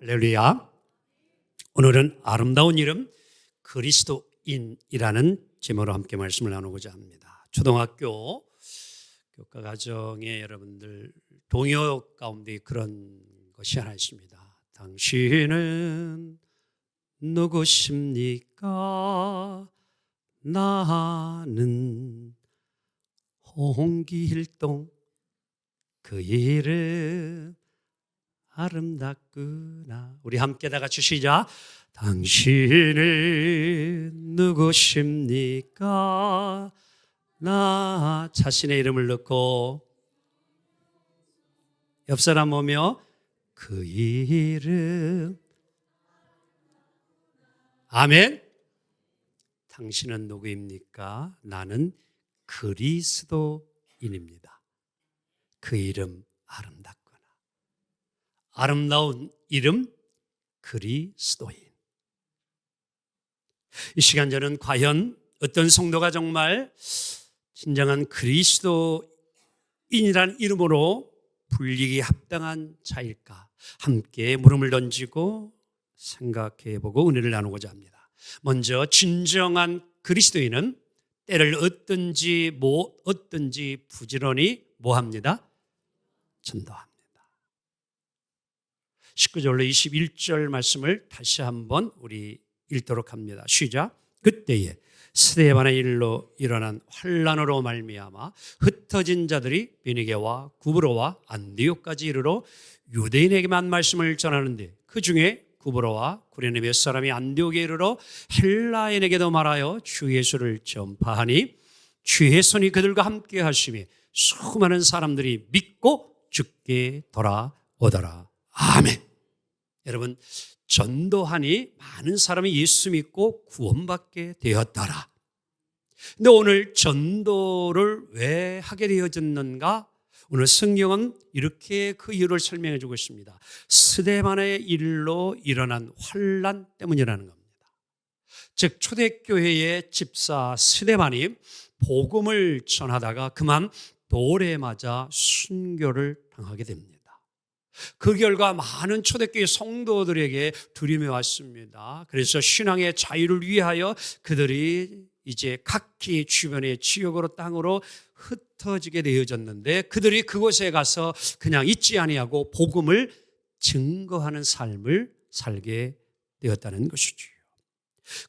할렐루야. 오늘은 아름다운 이름 그리스도인이라는 제목으로 함께 말씀을 나누고자 합니다. 초등학교 교과 과정에 여러분들 동요 가운데 그런 것이 하나 있습니다. 당신은 누구십니까? 나는 홍길동, 그 이름 아름답구나. 우리 함께 다 같이 시작. 당신은 누구십니까? 나 자신의 이름을 넣고 옆 사람 보며 그 이름. 아멘. 당신은 누구입니까? 나는 그리스도인입니다. 그 이름 아름답구나. 아름다운 이름 그리스도인. 이 시간 저는 과연 어떤 성도가 정말 진정한 그리스도인이라는 이름으로 불리기 합당한 자일까? 함께 물음을 던지고 생각해보고 은혜를 나누고자 합니다. 먼저 진정한 그리스도인은 때를 얻든지 부지런히 뭐합니다? 전도합니다. 19절로 21절 말씀을 다시 한번 우리 읽도록 합니다. 시작. 그때에 스데반의 일로 일어난 환난으로 말미암아 흩어진 자들이 베니게와 구브로와 안디옥까지 이르러 유대인에게만 말씀을 전하는데 그 중에 구브로와 구레네 몇 사람이 안디옥에 이르러 헬라인에게도 말하여 주 예수를 전파하니 주의 손이 그들과 함께 하심에 수많은 사람들이 믿고 주께 돌아오더라. 아멘. 여러분, 전도하니 많은 사람이 예수 믿고 구원받게 되었더라. 근데 오늘 전도를 왜 하게 되어졌는가? 오늘 성경은 이렇게 그 이유를 설명해 주고 있습니다. 스데반의 일로 일어난 환난 때문이라는 겁니다. 즉 초대교회의 집사 스데반이 복음을 전하다가 그만 돌에 맞아 순교를 당하게 됩니다. 그 결과 많은 초대교회 성도들에게 두려움이 왔습니다. 그래서 신앙의 자유를 위하여 그들이 이제 각기 주변의 지역으로 땅으로 흩어지게 되어졌는데 그들이 그곳에 가서 그냥 있지 아니하고 복음을 증거하는 삶을 살게 되었다는 것이죠.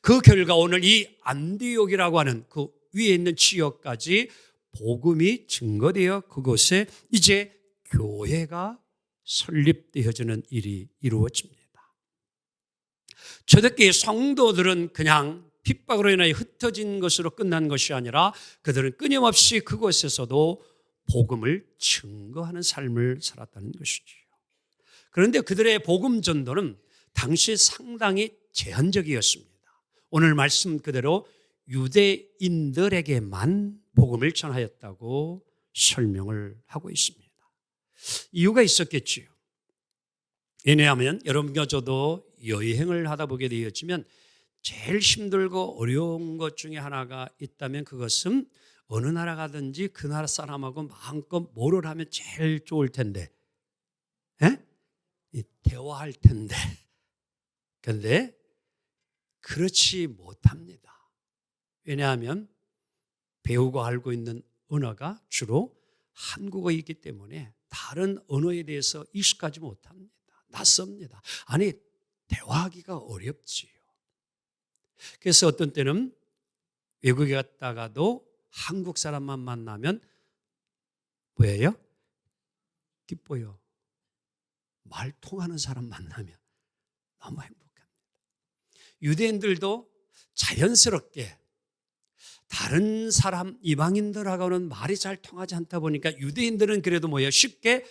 그 결과 오늘 이 안디옥이라고 하는 그 위에 있는 지역까지 복음이 증거되어 그곳에 이제 교회가 설립되어지는 일이 이루어집니다. 초대교회 성도들은 그냥 핍박으로 인하여 흩어진 것으로 끝난 것이 아니라 그들은 끊임없이 그곳에서도 복음을 증거하는 삶을 살았다는 것이지요. 그런데 그들의 복음 전도는 당시 상당히 제한적이었습니다. 오늘 말씀 그대로 유대인들에게만 복음을 전하였다고 설명을 하고 있습니다. 이유가 있었겠지요. 왜냐하면 여러분과 저도 여행을 하다 보게 되었지만 제일 힘들고 어려운 것 중에 하나가 있다면 그것은 어느 나라 가든지 그 나라 사람하고 마음껏 뭐를 하면 제일 좋을 텐데, 대화할 텐데. 그런데 그렇지 못합니다. 왜냐하면 배우고 알고 있는 언어가 주로 한국어이기 때문에 다른 언어에 대해서 익숙하지 못합니다. 낯섭니다. 아니, 대화하기가 어렵지요. 그래서 어떤 때는 외국에 갔다가도 한국 사람만 만나면 뭐예요? 기뻐요. 말 통하는 사람 만나면 너무 행복합니다. 유대인들도 자연스럽게 다른 사람 이방인들하고는 말이 잘 통하지 않다 보니까 유대인들은 그래도 뭐예요? 쉽게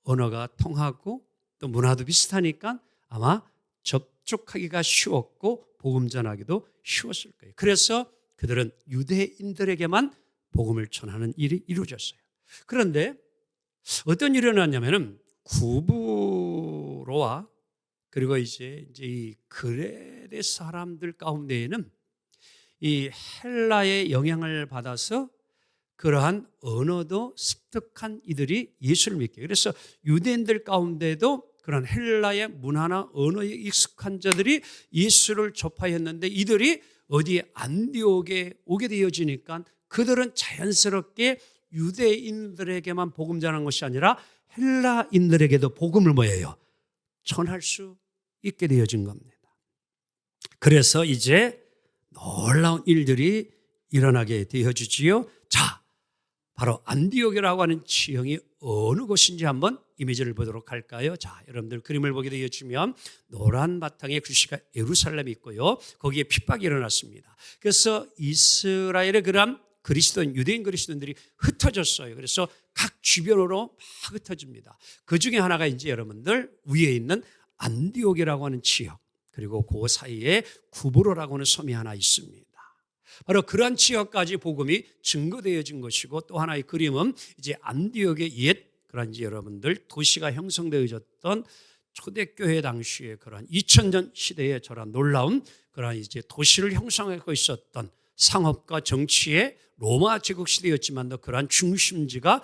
언어가 통하고 또 문화도 비슷하니까 아마 접촉하기가 쉬웠고 복음 전하기도 쉬웠을 거예요. 그래서 그들은 유대인들에게만 복음을 전하는 일이 이루어졌어요. 그런데 어떤 일이 일어났냐면은 구브로와 그리고 이제 이 그레데 사람들 가운데에는 이 헬라의 영향을 받아서 그러한 언어도 습득한 이들이 예수를 믿게. 그래서 유대인들 가운데도 그런 헬라의 문화나 언어에 익숙한 자들이 예수를 접하였는데 이들이 어디에 안디옥에 오게 되어지니까 그들은 자연스럽게 유대인들에게만 복음 전하는 것이 아니라 헬라인들에게도 복음을 뭐예요? 전할 수 있게 되어진 겁니다. 그래서 이제 놀라운 일들이 일어나게 되어지지요. 자, 바로 안디옥이라고 하는 지형이 어느 곳인지 한번 이미지를 보도록 할까요? 자, 여러분들 그림을 보게 되어지면 노란 바탕에 글씨가 예루살렘이 있고요. 거기에 핍박이 일어났습니다. 그래서 이스라엘의 그런 그리스도인, 유대인 그리스도인들이 흩어졌어요. 그래서 각 주변으로 막 흩어집니다. 그 중에 하나가 이제 여러분들 위에 있는 안디옥이라고 하는 지역, 그리고 그 사이에 구브로라고 하는 섬이 하나 있습니다. 바로 그러한 지역까지 복음이 증거되어진 것이고, 또 하나의 그림은 이제 안디옥의 옛 그런 이제 여러분들 도시가 형성되어졌던 초대교회 당시에 그런 2000년 시대에 저런 놀라운 그런 이제 도시를 형성하고 있었던 상업과 정치의 로마 제국 시대였지만도 그러한 중심지가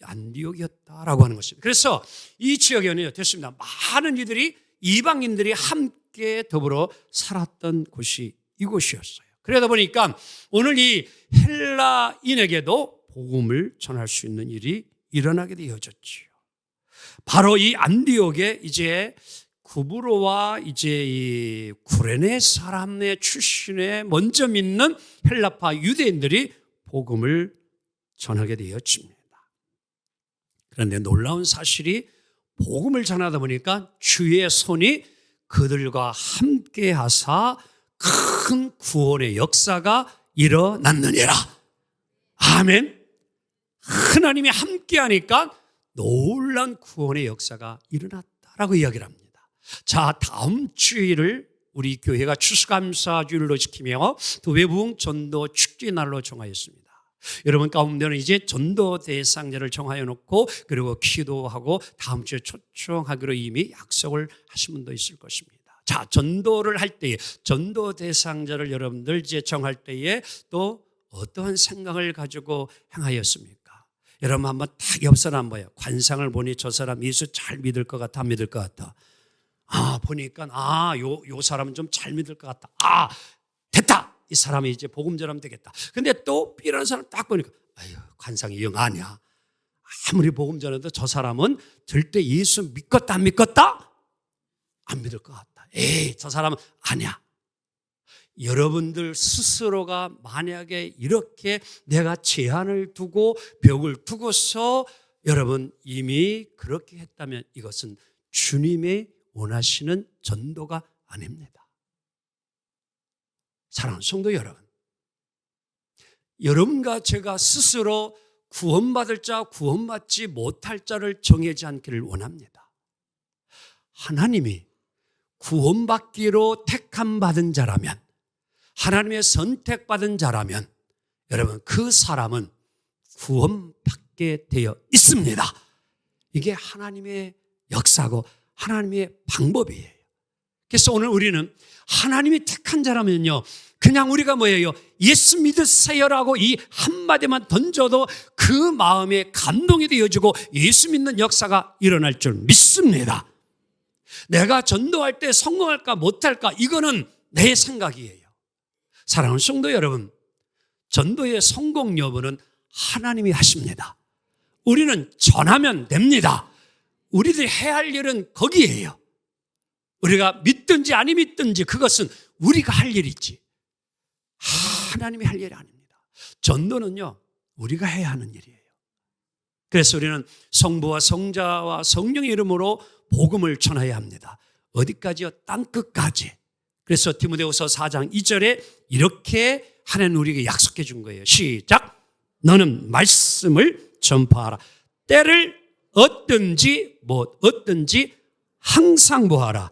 안디옥이었다라고 하는 것입니다. 그래서 이 지역에는 됐습니다. 많은 이들이 이방인들이 함께 더불어 살았던 곳이 이곳이었어요. 그러다 보니까 오늘 이 헬라인에게도 복음을 전할 수 있는 일이 일어나게 되어졌지요. 바로 이 안디옥에 이제 구브로와 이제 이 구레네 사람의 출신에 먼저 믿는 헬라파 유대인들이 복음을 전하게 되었습니다. 그런데 놀라운 사실이 복음을 전하다 보니까 주의 손이 그들과 함께 하사 큰 구원의 역사가 일어났느니라. 아멘. 하나님이 함께 하니까 놀라운 구원의 역사가 일어났다라고 이야기를 합니다. 자, 다음 주일을 우리 교회가 추수감사주일로 지키며 또 외부흥 전도 축제 날로 정하였습니다. 여러분 가운데는 이제 전도 대상자를 정하여 놓고 그리고 기도하고 다음 주에 초청하기로 이미 약속을 하신 분도 있을 것입니다. 자, 전도를 할 때에 전도 대상자를 여러분들 이제 정할 때에 또 어떠한 생각을 가지고 행하였습니까? 여러분 한번 딱 옆 사람 봐요. 관상을 보니 저 사람 예수 잘 믿을 것 같아, 안 믿을 것 같아? 보니까 요 사람은 좀 잘 믿을 것 같다. 됐다. 이 사람이 이제 복음 전하면 되겠다. 근데 또 B라는 사람 딱 보니까 관상이 영 아니야. 아무리 복음 전해도 저 사람은 절대 예수 믿겠다 안 믿겠다? 안 믿을 것 같다. 저 사람은 아니야. 여러분들 스스로가 만약에 이렇게 내가 제한을 두고 벽을 두고서 여러분 이미 그렇게 했다면 이것은 주님의 원하시는 전도가 아닙니다. 사랑하는 성도 여러분, 여러분과 제가 스스로 구원받을 자, 구원받지 못할 자를 정하지 않기를 원합니다. 하나님이 구원받기로 택함받은 자라면, 하나님의 선택받은 자라면 여러분 그 사람은 구원받게 되어 있습니다. 이게 하나님의 역사고 하나님의 방법이에요. 그래서 오늘 우리는 하나님이 택한 자라면요, 그냥 우리가 뭐예요? 예수 믿으세요라고 이 한마디만 던져도 그 마음에 감동이 되어지고 예수 믿는 역사가 일어날 줄 믿습니다. 내가 전도할 때 성공할까 못할까 이거는 내 생각이에요. 사랑하는 성도 여러분, 전도의 성공 여부는 하나님이 하십니다. 우리는 전하면 됩니다. 우리들이 해야 할 일은 거기에요. 우리가 믿든지 아니 믿든지 그것은 우리가 할 일이지 하나님이 할 일이 아닙니다. 전도는요 우리가 해야 하는 일이에요. 그래서 우리는 성부와 성자와 성령의 이름으로 복음을 전해야 합니다. 어디까지요? 땅끝까지. 그래서 디모데후서 4장 2절에 이렇게 하나님 우리에게 약속해 준 거예요. 시작. 너는 말씀을 전파하라. 때를 얻든지 못 얻든지 항상 뭐하라.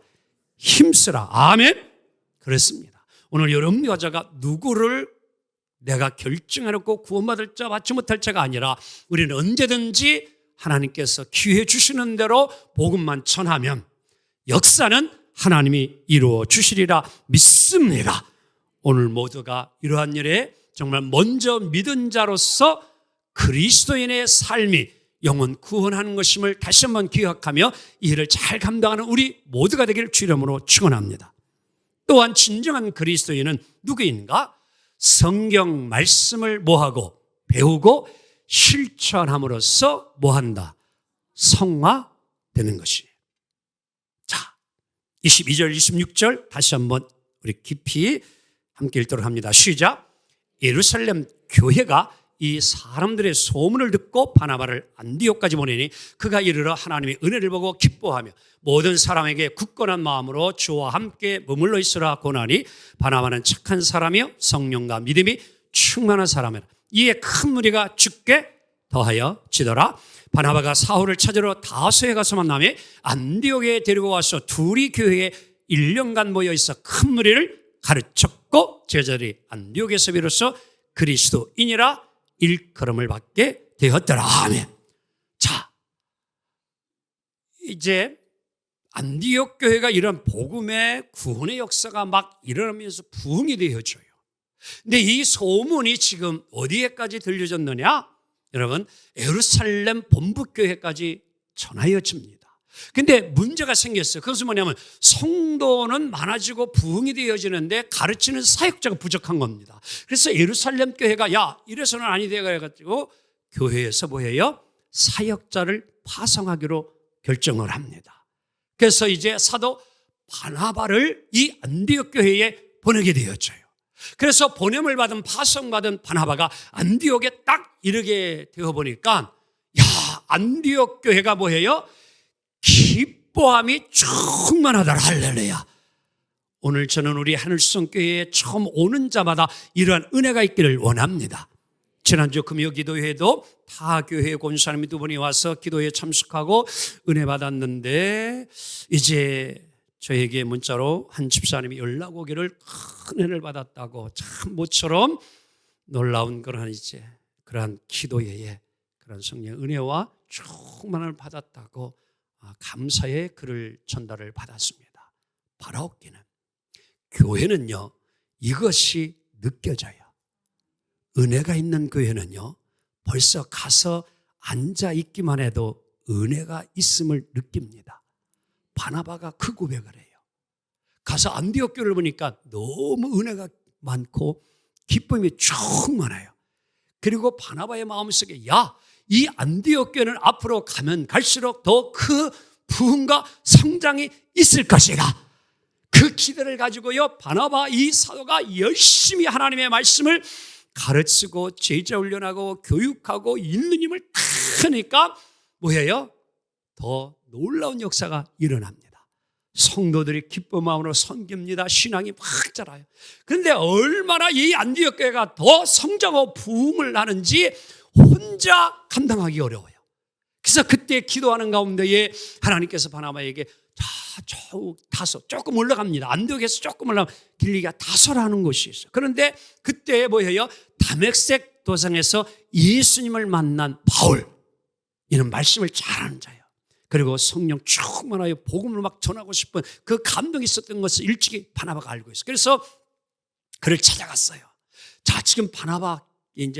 힘쓰라. 아멘. 그렇습니다. 오늘 여러분과 제가 누구를 내가 결정해놓고 구원받을 자 받지 못할 자가 아니라 우리는 언제든지 하나님께서 기회 주시는 대로 복음만 전하면 역사는 하나님이 이루어 주시리라 믿습니다. 오늘 모두가 이러한 일에 정말 먼저 믿은 자로서 그리스도인의 삶이 영혼 구원하는 것임을 다시 한번 기억하며 이 일을 잘 감당하는 우리 모두가 되기를 주 이름으로 축원합니다. 또한 진정한 그리스도인은 누구인가? 성경 말씀을 뭐하고 배우고 실천함으로써 뭐한다? 성화되는 것이에요. 자, 22절 26절 다시 한번 우리 깊이 함께 읽도록 합니다. 시작. 예루살렘 교회가 이 사람들의 소문을 듣고 바나바를 안디옥까지 보내니 그가 이르러 하나님의 은혜를 보고 기뻐하며 모든 사람에게 굳건한 마음으로 주와 함께 머물러 있으라 고나니 바나바는 착한 사람이요 성령과 믿음이 충만한 사람이라. 이에 큰 무리가 죽게 더하여 지더라. 바나바가 사울을 찾으러 다소에 가서 만나며 안디옥에 데리고 와서 둘이 교회에 1년간 모여 있어 큰 무리를 가르쳤고 제자들이 안디옥에서 비로소 그리스도인이라 일컬음을 받게 되었더라. 아멘. 자, 이제 안디옥 교회가 이런 복음의 구원의 역사가 막 일어나면서 부흥이 되어져요. 근데 이 소문이 지금 어디에까지 들려졌느냐? 여러분, 예루살렘 본부교회까지 전하여집니다. 근데 문제가 생겼어요. 그것은 뭐냐면 성도는 많아지고 부흥이 되어지는데 가르치는 사역자가 부족한 겁니다. 그래서 예루살렘 교회가 야 이래서는 아니다 그래가지고 교회에서 뭐예요? 사역자를 파송하기로 결정을 합니다. 그래서 이제 사도 바나바를 이 안디옥 교회에 보내게 되어져요. 그래서 보냄을 받은 파송받은 바나바가 안디옥에 딱 이르게 되어 보니까 야 안디옥 교회가 뭐예요? 기뻐함이 충만하더라. 할렐루야. 오늘 저는 우리 하늘성교회에 처음 오는 자마다 이러한 은혜가 있기를 원합니다. 지난주 금요 기도회도 타 교회 권사님이 두 분이 와서 기도에 참석하고 은혜 받았는데 이제 저에게 문자로 한 집사님이 연락 오기를 큰 은혜를 받았다고 참 모처럼 놀라운 그러한 기도회에 그런 성령의 은혜와 충만을 받았다고 감사의 글을 전달을 받았습니다. 바라옵기는 교회는요 이것이 느껴져요. 은혜가 있는 교회는요 벌써 가서 앉아 있기만 해도 은혜가 있음을 느낍니다. 바나바가 그 고백을 해요. 가서 안디옥 교회를 보니까 너무 은혜가 많고 기쁨이 충만해요. 그리고 바나바의 마음속에 이 안디옥 교회는 앞으로 가면 갈수록 더 그 부흥과 성장이 있을 것이다. 그 기대를 가지고요 바나바 이 사도가 열심히 하나님의 말씀을 가르치고 제자 훈련하고 교육하고 있는 힘을 크니까 뭐예요? 더 놀라운 역사가 일어납니다. 성도들이 기쁜 마음으로 섬깁니다. 신앙이 막 자라요. 그런데 얼마나 이 안디옥 교회가 더 성장하고 부흥을 하는지 혼자 감당하기 어려워요. 그래서 그때 기도하는 가운데에 하나님께서 바나바에게 조금 올라갑니다. 안디옥에서 조금 올라가면 길리기아 다소라는 곳이 있어요. 그런데 그때 뭐예요? 다메섹 도상에서 예수님을 만난 바울, 이는 말씀을 잘하는 자예요. 그리고 성령 충만하여 복음을 막 전하고 싶은 그 감동이 있었던 것을 일찍이 바나바가 알고 있어요. 그래서 그를 찾아갔어요. 자, 지금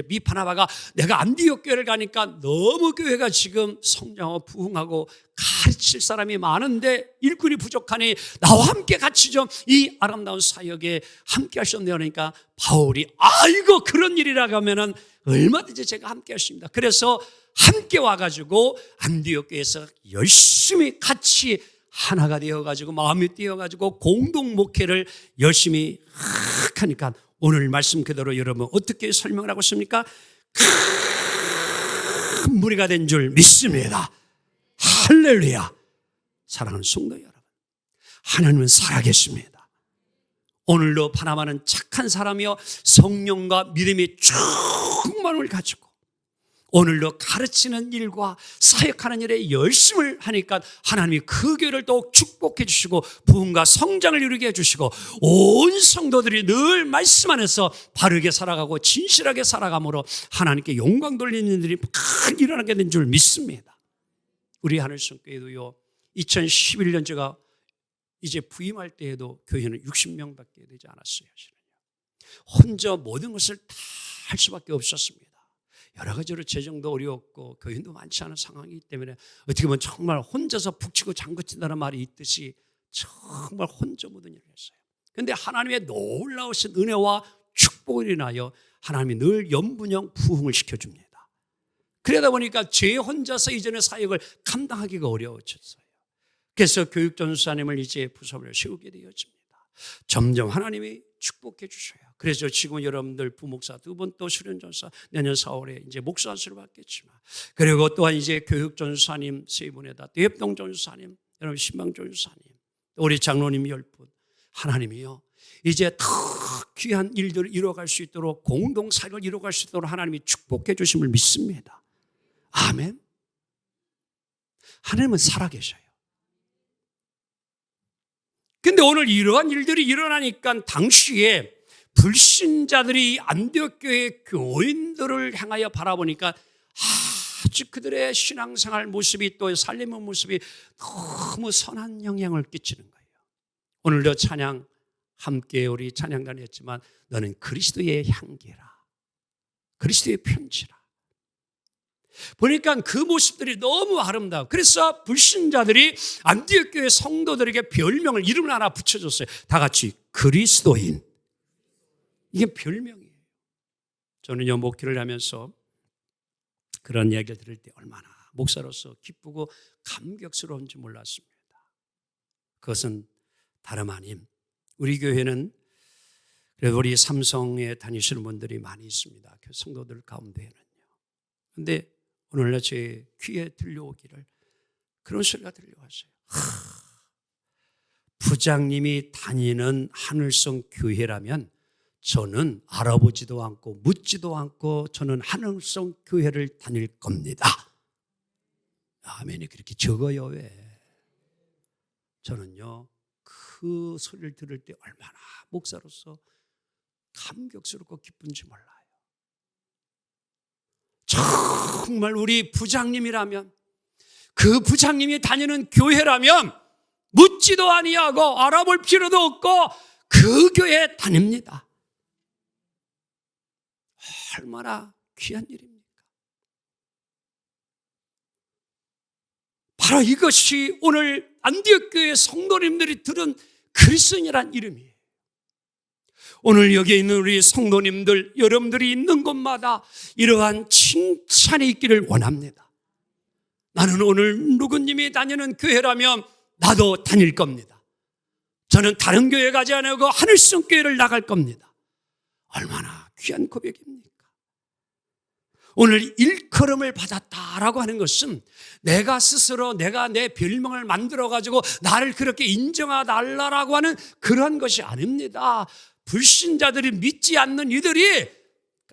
미 바나바가 내가 안디옥 교회를 가니까 너무 교회가 지금 성장하고 부흥하고 가르칠 사람이 많은데 일꾼이 부족하니 나와 함께 같이 좀 이 아름다운 사역에 함께 할 수 없네요. 그러니까 바울이 아이고 그런 일이라고 하면은 얼마든지 제가 함께 하십니다. 그래서 함께 와가지고 안디옥 교회에서 열심히 같이 하나가 되어가지고 마음이 뛰어가지고 공동 목회를 열심히 하니까 오늘 말씀 그대로 여러분 어떻게 설명을 하고 있습니까? 큰 무리가 된 줄 믿습니다. 할렐루야. 사랑하는 성도 여러분, 하나님은 살아계십니다. 오늘도 바나바는 착한 사람이요 성령과 믿음이 충만을 가지고 오늘도 가르치는 일과 사역하는 일에 열심을 하니까 하나님이 그 교회를 더욱 축복해 주시고 부흥과 성장을 이루게 해주시고 온 성도들이 늘 말씀 안에서 바르게 살아가고 진실하게 살아감으로 하나님께 영광 돌리는 일들이 막 일어나게 된 줄 믿습니다. 우리 하늘성교회도요 2011년 제가 이제 부임할 때에도 교회는 60명밖에 되지 않았어요. 혼자 모든 것을 다 할 수밖에 없었습니다. 여러 가지로 재정도 어려웠고 교인도 많지 않은 상황이기 때문에 어떻게 보면 정말 혼자서 북치고 장구친다는 말이 있듯이 정말 혼자 모든 일을 했어요. 그런데 하나님의 놀라우신 은혜와 축복을 인하여 하나님이 늘 연분형 부흥을 시켜줍니다. 그러다 보니까 제 혼자서 이전의 사역을 감당하기가 어려워졌어요. 그래서 교육전사님을 이제 부서를 세우게 되어집니다. 점점 하나님이 축복해 주셔요. 그래서 지금 여러분들 부목사 2분 또 수련전사 내년 4월에 이제 목사 안수를 받겠지만, 그리고 또한 이제 교육전사님 3분에다 또 협동전사님, 여러분 신방전사님, 우리 장로님 10분, 하나님이요 이제 더 귀한 일들을 이루어갈 수 있도록, 공동사역을 이루어갈 수 있도록 하나님이 축복해 주심을 믿습니다. 아멘. 하나님은 살아계셔요. 근데 오늘 이러한 일들이 일어나니까 당시에 불신자들이 안디옥 교회 교인들을 향하여 바라보니까 아주 그들의 신앙생활 모습이, 또 살림의 모습이 너무 선한 영향을 끼치는 거예요. 오늘도 찬양 함께 우리 찬양단이 했지만, 너는 그리스도의 향기라, 그리스도의 편지라. 보니까 그 모습들이 너무 아름다워. 그래서 불신자들이 안디옥 교회 성도들에게 별명을, 이름을 하나 붙여줬어요. 다 같이 그리스도인. 이게 별명이에요. 저는요 목회를 하면서 그런 이야기를 들을 때 얼마나 목사로서 기쁘고 감격스러운지 몰랐습니다. 그것은 다름 아닌, 우리 교회는 그래도 우리 삼성에 다니시는 분들이 많이 있습니다. 그 성도들 가운데에는요. 그런데 오늘날 제 귀에 들려오기를 그런 소리가 들려왔어요. 부장님이 다니는 하늘성 교회라면 저는 알아보지도 않고 묻지도 않고 저는 하늘성 교회를 다닐 겁니다. 아멘이 그렇게 적어요. 왜? 저는요 그 소리를 들을 때 얼마나 목사로서 감격스럽고 기쁜지 몰라요. 정말 우리 부장님이라면, 그 부장님이 다니는 교회라면 묻지도 아니하고 알아볼 필요도 없고 그 교회에 다닙니다. 얼마나 귀한 일입니까? 바로 이것이 오늘 안디옥 교회 성도님들이 들은 그리스도인이란 이름이에요. 오늘 여기 있는 우리 성도님들, 여러분들이 있는 곳마다 이러한 칭찬이 있기를 원합니다. 나는 오늘 누구님이 다니는 교회라면 나도 다닐 겁니다. 저는 다른 교회 가지 않고 하늘성 교회를 나갈 겁니다. 얼마나 귀한 고백입니까? 오늘 일컬음을 받았다라고 하는 것은 내가 스스로 내가 내 별명을 만들어가지고 나를 그렇게 인정하달라고 하는 그런 것이 아닙니다. 불신자들이 믿지 않는 이들이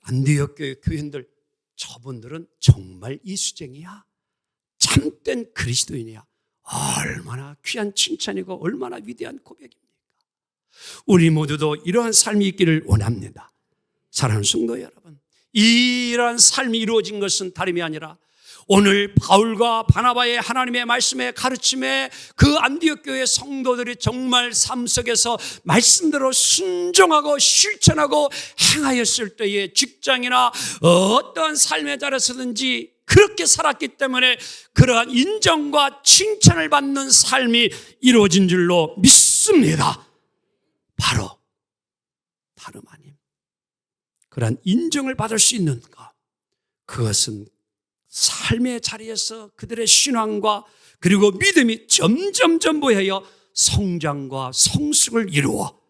안디옥 교회 교인들, 저분들은 정말 이수쟁이야, 참된 그리스도인이야. 얼마나 귀한 칭찬이고 얼마나 위대한 고백입니까? 우리 모두도 이러한 삶이 있기를 원합니다. 사랑하는 성도 여러분, 이러한 삶이 이루어진 것은 다름이 아니라 오늘 바울과 바나바의 하나님의 말씀의 가르침에 그 안디옥 교회 성도들이 정말 삶 속에서 말씀대로 순종하고 실천하고 행하였을 때에 직장이나 어떠한 삶의 자리에서든지 그렇게 살았기 때문에 그러한 인정과 칭찬을 받는 삶이 이루어진 줄로 믿습니다. 바로 다름 아닌 그러한 인정을 받을 수 있는 것, 그것은 삶의 자리에서 그들의 신앙과 그리고 믿음이 점점 뭐예요? 성장과 성숙을 이루어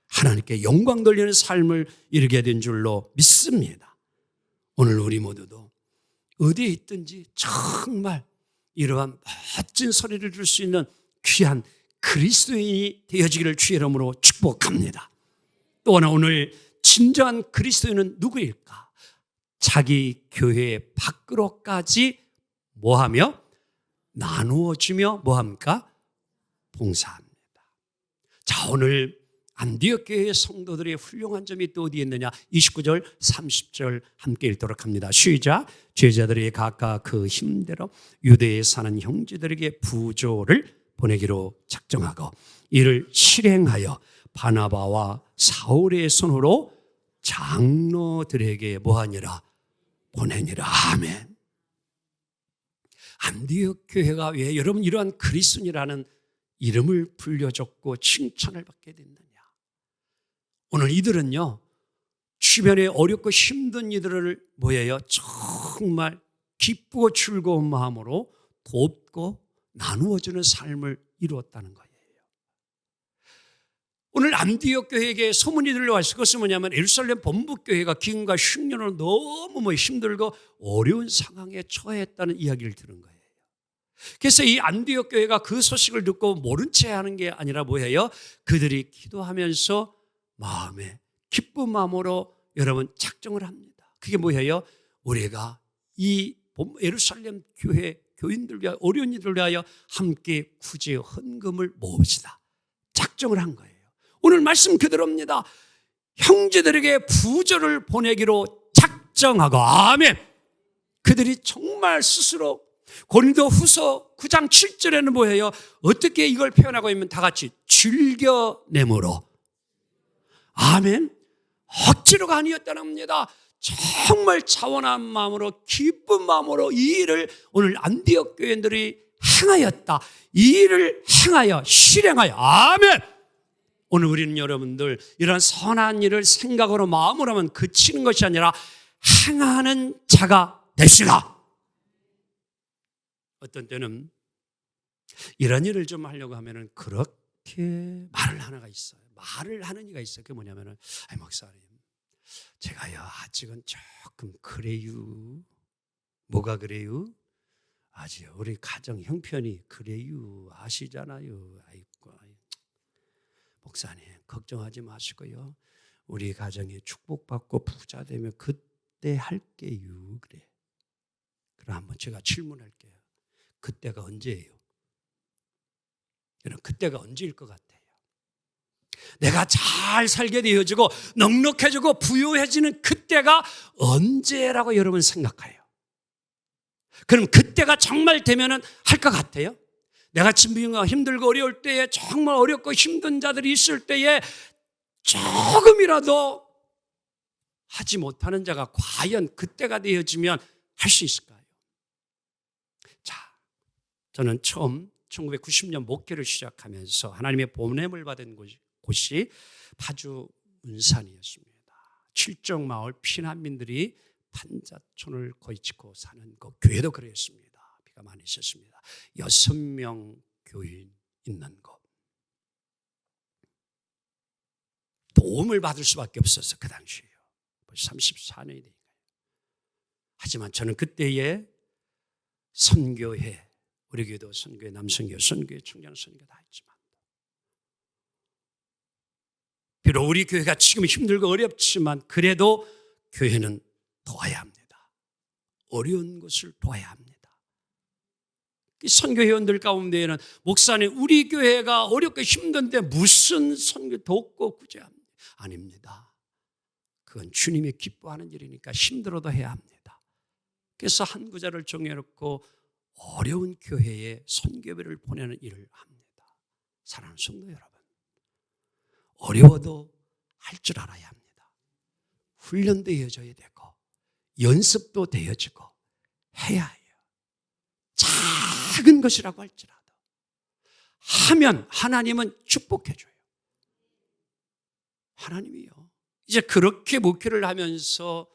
하나님께 영광 돌리는 삶을 이루게 된 줄로 믿습니다. 오늘 우리 모두도 어디에 있든지 정말 이러한 멋진 소리를 들을 수 있는 귀한 그리스도인이 되어지기를 주의 이름으로 축복합니다. 또 하나, 오늘 진정한 그리스도인은 누구일까? 자기 교회 밖으로까지 뭐하며? 나누어주며 뭐합니까? 봉사합니다. 자, 오늘 안디옥 교회의 성도들의 훌륭한 점이 또 어디에 있느냐? 29절 30절 함께 읽도록 합니다. 시작. 제자들이 각각 그 힘대로 유대에 사는 형제들에게 부조를 보내기로 작정하고 이를 실행하여 바나바와 사울의 손으로 장로들에게 뭐하니라? 보내니라. 아멘. 안디옥 교회가 왜 여러분 이러한 그리스도인이라는 이름을 불려줬고 칭찬을 받게 됐느냐? 오늘 이들은요, 주변에 어렵고 힘든 이들을 뭐예요? 정말 기쁘고 즐거운 마음으로 돕고 나누어주는 삶을 이루었다는 거예요. 오늘 안디옥 교회에게 소문이 들려왔을 것은 뭐냐면 예루살렘 본부교회가 기근과 흉년으로 너무 힘들고 어려운 상황에 처했다는 이야기를 들은 거예요. 그래서 이 안디옥 교회가 그 소식을 듣고 모른 채 하는 게 아니라 뭐예요? 그들이 기도하면서 마음에 기쁜 마음으로 여러분 작정을 합니다. 그게 뭐예요? 우리가 이 예루살렘 교회 교인들 위하여 어려운 이들을 위하여 함께 구제 헌금을 모읍시다. 작정을 한 거예요. 오늘 말씀 그대로입니다. 형제들에게 부조를 보내기로 작정하고, 아멘. 그들이 정말 스스로 고린도후서 9장 7절에는 뭐예요? 어떻게 이걸 표현하고 있면 다 같이 즐겨내므로, 아멘. 억지로가 아니었다는 겁니다. 정말 차원한 마음으로 기쁜 마음으로 이 일을 오늘 안디옥 교인들이 행하였다. 이 일을 행하여 실행하여, 아멘. 오늘 우리는 여러분들 이런 선한 일을 생각으로 마음으로만 그치는 것이 아니라 행하는 자가 됩시다. 어떤 때는 이런 일을 좀 하려고 하면은 그렇게 말을 하나가 있어요. 말을 하는 이가 있어요. 그게 뭐냐면은, 목사님, 제가요 아직은 조금 그래요. 뭐가 그래요? 아직 우리 가정 형편이 그래요. 아시잖아요. 아이고, 목사님 걱정하지 마시고요. 우리 가정이 축복받고 부자 되면 그때 할게요. 그래. 그럼 한번 제가 질문할게요. 그때가 언제예요? 여러분, 그때가 언제일 것 같아요? 내가 잘 살게 되어지고 넉넉해지고 부유해지는 그때가 언제라고 여러분 생각해요? 그럼 그때가 정말 되면은 할 것 같아요? 내가 진비가 힘들고 어려울 때에, 정말 어렵고 힘든 자들이 있을 때에 조금이라도 하지 못하는 자가 과연 그때가 되어지면 할 수 있을까요? 자, 저는 처음 1990년 목회를 시작하면서 하나님의 보냄을 받은 곳이 파주 운산이었습니다. 칠정마을 피난민들이 판자촌을 거의 짓고 사는 그 교회도 그랬습니다. 비가 많이 있었습니다. 6명 교인 있는 곳. 도움을 받을 수밖에 없었어, 그 당시에요. 34년이 되니까요. 하지만 저는 그때에 선교회, 우리 교회도 선교회, 남선교, 선교회, 청년 선교 다 했지만, 비록 우리 교회가 지금 힘들고 어렵지만 그래도 교회는 도와야 합니다. 어려운 것을 도와야 합니다. 선교회원들 가운데에는 목사님, 우리 교회가 어렵고 힘든데 무슨 선교 돕고 구제합니까? 아닙니다. 그건 주님이 기뻐하는 일이니까 힘들어도 해야 합니다. 그래서 한 구자를 정해놓고 어려운 교회에 선교회를 보내는 일을 합니다. 사랑하는 성도 여러분, 어려워도 할 줄 알아야 합니다. 훈련되어져야 되고 연습도 되어지고 해야 해요. 작은 것이라고 할지라도 하면 하나님은 축복해 줘요. 하나님이요. 이제 그렇게 목회를 하면서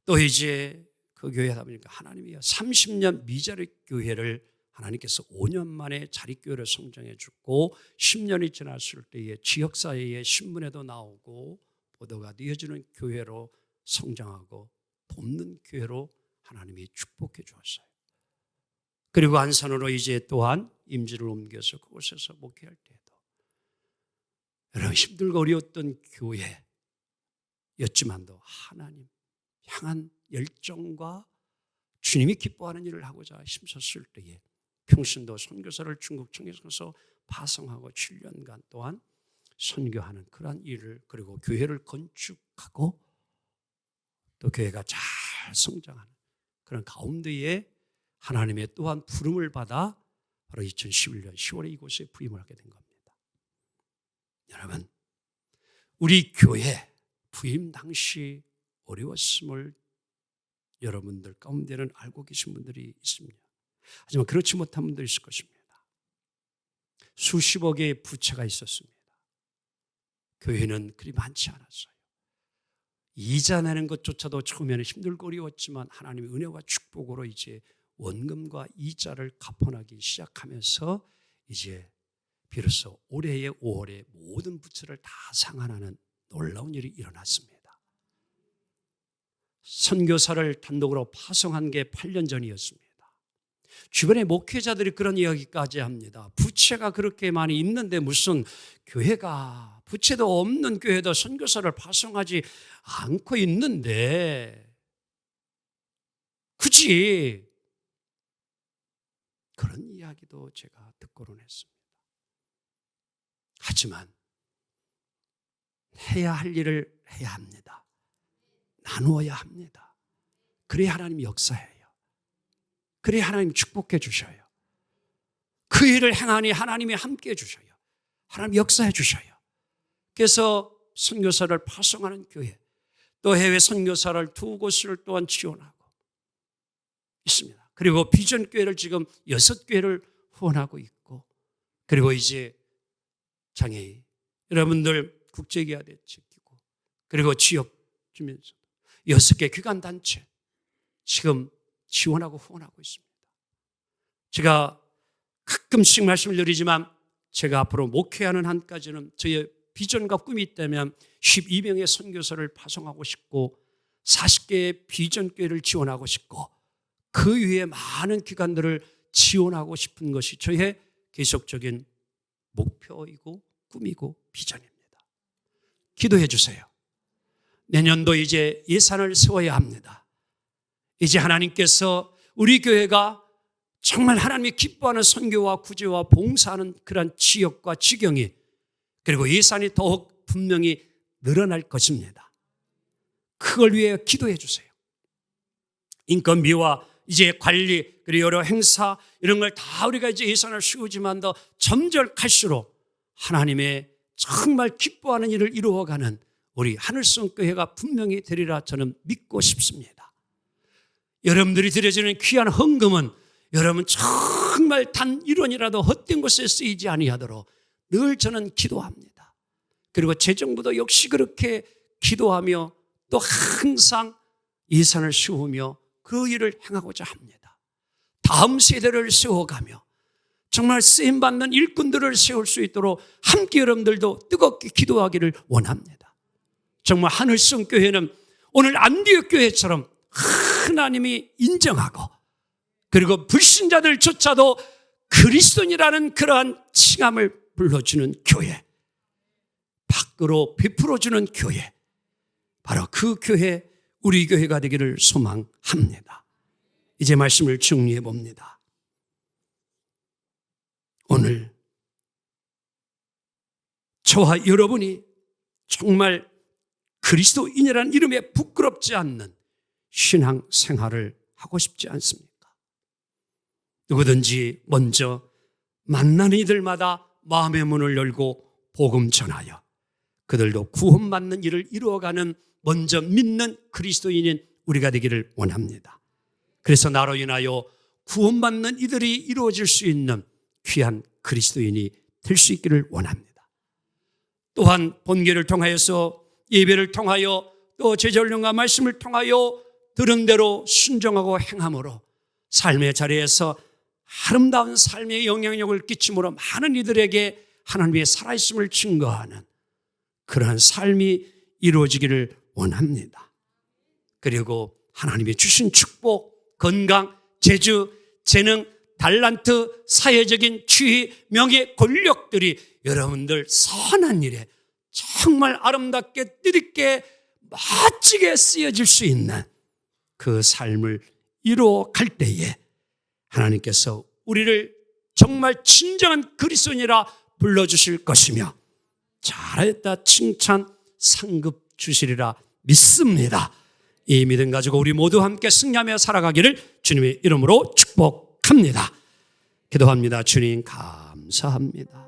또 이제 그 교회 하다 보니까 하나님이요, 30년 미자립 교회를 하나님께서 5년 만에 자립교회를 성장해 주고 10년이 지났을 때에 지역사회의 신문에도 나오고 보도가 되어지는 교회로 성장하고 돕는 교회로 하나님이 축복해 주었어요. 그리고 안산으로 이제 또한 임지를 옮겨서 그곳에서 목회할 때에도 여러분, 힘들고 어려웠던 교회였지만도 하나님 향한 열정과 주님이 기뻐하는 일을 하고자 힘썼을 때에 평신도 선교사를 중국 청에서 파송하고 7년간 동안 선교하는 그러한 일을, 그리고 교회를 건축하고 또 교회가 잘 성장하는 그런 가운데에 하나님의 또한 부름을 받아 바로 2011년 10월에 이곳에 부임을 하게 된 겁니다. 여러분, 우리 교회 부임 당시 어려웠음을 여러분들 가운데는 알고 계신 분들이 있습니다. 하지만 그렇지 못한 분들이 있을 것입니다. 수십억의 부채가 있었습니다. 교회는 그리 많지 않았어요. 이자 내는 것조차도 처음에는 힘들고 어려웠지만 하나님의 은혜와 축복으로 이제 원금과 이자를 갚아나기 시작하면서 이제 비로소 올해의 5월에 모든 부채를 다 상환하는 놀라운 일이 일어났습니다. 선교사를 단독으로 파송한 게 8년 전이었습니다. 주변의 목회자들이 그런 이야기까지 합니다. 부채가 그렇게 많이 있는데 무슨 교회가, 부채도 없는 교회도 선교사를 파송하지 않고 있는데 굳이 그런 이야기도 제가 듣고는 했습니다. 하지만 해야 할 일을 해야 합니다. 나누어야 합니다. 그래야 하나님이 역사해요. 그래야 하나님 축복해 주셔요. 그 일을 행하니 하나님이 함께 해 주셔요. 하나님 역사해 주셔요. 그래서 선교사를 파송하는 교회, 또 해외 선교사를 2곳을 또한 지원하고 있습니다. 그리고 비전 교회를 지금 6교회를 후원하고 있고, 그리고 이제 장애인 여러분들 국제기아대 지키고, 그리고 지역 주민서 6개 기관 단체 지금 지원하고 후원하고 있습니다. 제가 가끔씩 말씀을 드리지만 제가 앞으로 목회하는 한까지는 저의 비전과 꿈이 있다면 12명의 선교사를 파송하고 싶고 40개의 비전교회를 지원하고 싶고 그 위에 많은 기관들을 지원하고 싶은 것이 저의 계속적인 목표이고 꿈이고 비전입니다. 기도해 주세요. 내년도 이제 예산을 세워야 합니다. 이제 하나님께서 우리 교회가 정말 하나님이 기뻐하는 선교와 구제와 봉사하는 그런 지역과 지경이, 그리고 예산이 더욱 분명히 늘어날 것입니다. 그걸 위해 기도해 주세요. 인건비와 이제 관리, 그리고 여러 행사 이런 걸 다 우리가 이제 예산을 씌우지만 더 점절할수록 하나님의 정말 기뻐하는 일을 이루어가는 우리 하늘성 교회가 분명히 되리라 저는 믿고 싶습니다. 여러분들이 드려지는 귀한 헌금은 여러분 정말 단 1원이라도 헛된 곳에 쓰이지 아니하도록 늘 저는 기도합니다. 그리고 재정부도 역시 그렇게 기도하며 또 항상 예산을 씌우며 그 일을 행하고자 합니다. 다음 세대를 세워가며 정말 쓰임받는 일꾼들을 세울 수 있도록 함께 여러분들도 뜨겁게 기도하기를 원합니다. 정말 하늘성 교회는 오늘 안디옥 교회처럼 하나님이 인정하고 그리고 불신자들조차도 그리스도인이라는 그러한 칭함을 불러주는 교회, 밖으로 베풀어주는 교회, 바로 그 교회, 우리 교회가 되기를 소망합니다. 이제 말씀을 정리해 봅니다. 오늘 저와 여러분이 정말 그리스도인이라는 이름에 부끄럽지 않는 신앙 생활을 하고 싶지 않습니까? 누구든지 먼저 만나는 이들마다 마음의 문을 열고 복음 전하여 그들도 구원받는 일을 이루어가는 먼저 믿는 그리스도인인 우리가 되기를 원합니다. 그래서 나로 인하여 구원받는 이들이 이루어질 수 있는 귀한 그리스도인이 될 수 있기를 원합니다. 또한 본계를 통하여서 예배를 통하여 또 제전령과 말씀을 통하여 들은 대로 순종하고 행함으로 삶의 자리에서 아름다운 삶의 영향력을 끼침으로 많은 이들에게 하나님의 살아있음을 증거하는 그러한 삶이 이루어지기를 원합니다. 그리고 하나님이 주신 축복, 건강, 재주, 재능, 달란트, 사회적인 지위, 명예, 권력들이 여러분들 선한 일에 정말 아름답게 뜻있게 멋지게 쓰여질 수 있는 그 삶을 이루어갈 때에 하나님께서 우리를 정말 진정한 그리스도인이라 불러주실 것이며 잘했다 칭찬 상급 주시리라 믿습니다. 이 믿음 가지고 우리 모두 함께 승리하며 살아가기를 주님의 이름으로 축복합니다. 기도합니다. 주님 감사합니다.